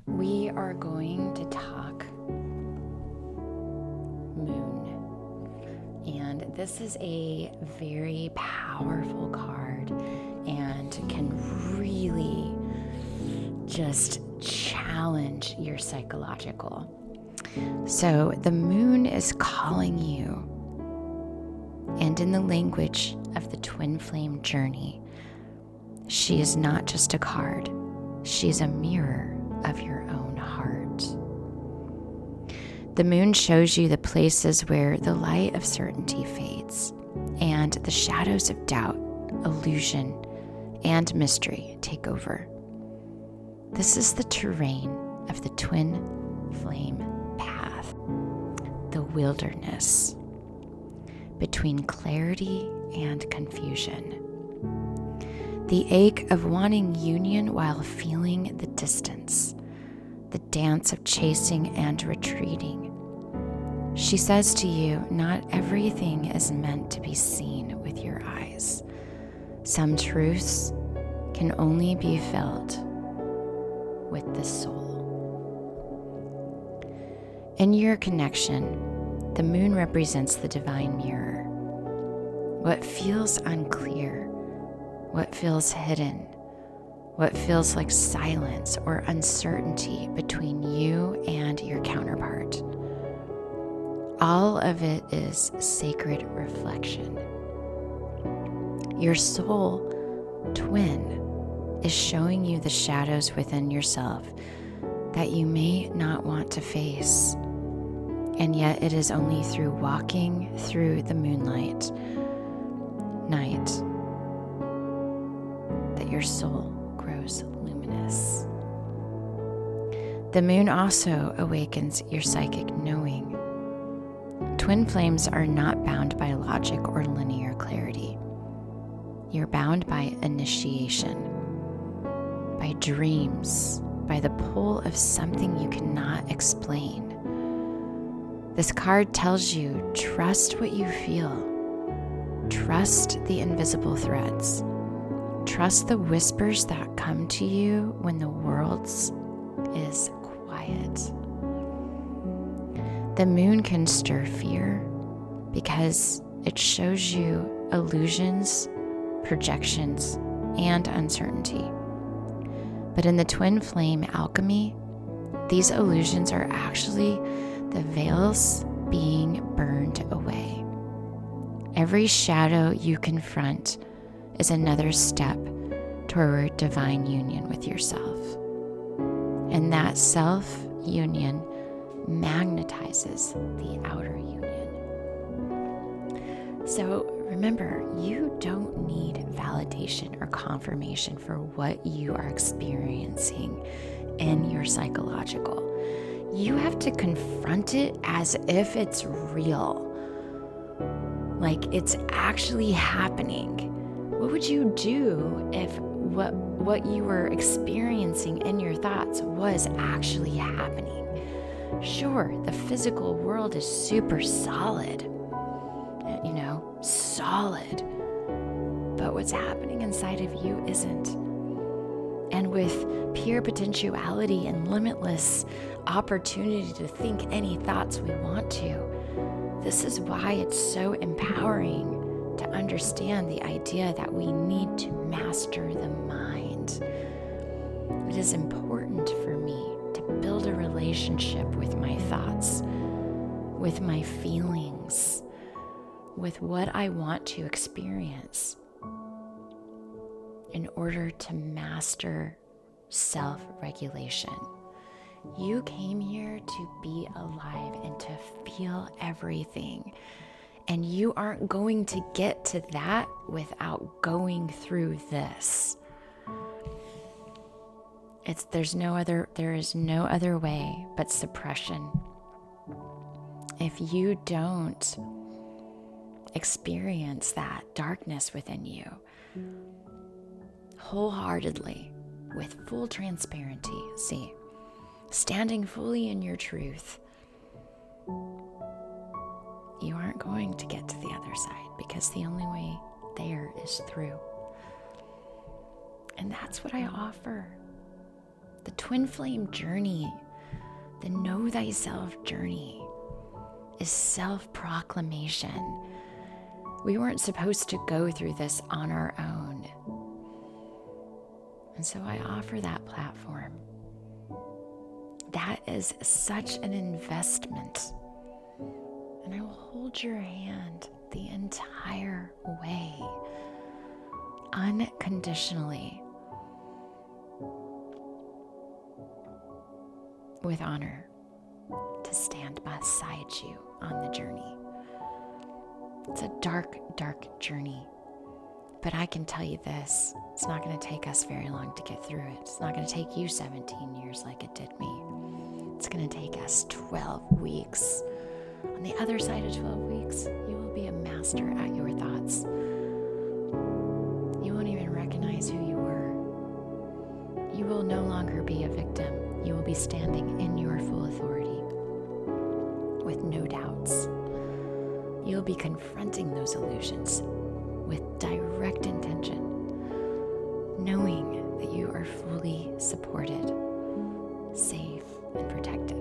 we are going to talk moon. And this is a very powerful card and can really just challenge your psychological. So the moon is calling you, and in the language of the twin flame journey, she is not just a card, she's a mirror of your own heart. The moon shows you the places where the light of certainty fades and the shadows of doubt, illusion, and mystery take over. This is the terrain of the twin flame path, the wilderness between clarity and confusion, the ache of wanting union while feeling the distance, the dance of chasing and retreating. She says to you, not everything is meant to be seen with your eyes. Some truths can only be felt with the soul. In your connection, the moon represents the divine mirror. What feels unclear, what feels hidden, what feels like silence or uncertainty between you and your counterpart. All of it is sacred reflection. Your soul twin is showing you the shadows within yourself that you may not want to face. And yet it is only through walking through the moonlight night that your soul grows luminous. The moon also awakens your psychic knowing. Twin flames are not bound by logic or linear clarity. You're bound by initiation, by dreams, by the pull of something you cannot explain. This card tells you, trust what you feel. Trust the invisible threads. Trust the whispers that come to you when the world is quiet. The moon can stir fear because it shows you illusions, projections, and uncertainty. But in the twin flame alchemy, these illusions are actually the veils being burned away. Every shadow you confront is another step toward divine union with yourself. And that self-union magnetizes the outer union. So remember, you don't need validation or confirmation for what you are experiencing in your psychological. You have to confront it as if it's real, like it's actually happening. What would you do if what you were experiencing in your thoughts was actually happening? Sure, the physical world is super solid, solid, but what's happening inside of you isn't. And with pure potentiality and limitless opportunity to think any thoughts we want to, this is why it's so empowering to understand the idea that we need to master the mind. It is important for me to build a relationship with my thoughts, with my feelings, with what I want to experience in order to master self-regulation. You came here to be alive and to feel everything. And you aren't going to get to that without going through this. There is no other way but suppression. If you don't experience that darkness within you wholeheartedly, with full transparency, standing fully in your truth, you aren't going to get to the other side, because the only way there is through. And that's what I offer. The twin flame journey, the know thyself journey, is self-proclamation. We weren't supposed to go through this on our own. And so I offer that platform. That is such an investment. And I will hold your hand the entire way, unconditionally, with honor, to stand beside you on the journey. It's a dark, dark journey, but I can tell you this, it's not going to take us very long to get through it. It's not going to take you 17 years like it did me. It's going to take us 12 weeks. On the other side of 12 weeks, you will be a master at your thoughts. You won't even recognize who you were. You will no longer be a victim. You will be standing in your full authority with no doubts. You'll be confronting those illusions with direct intention, knowing that you are fully supported, safe, and protected.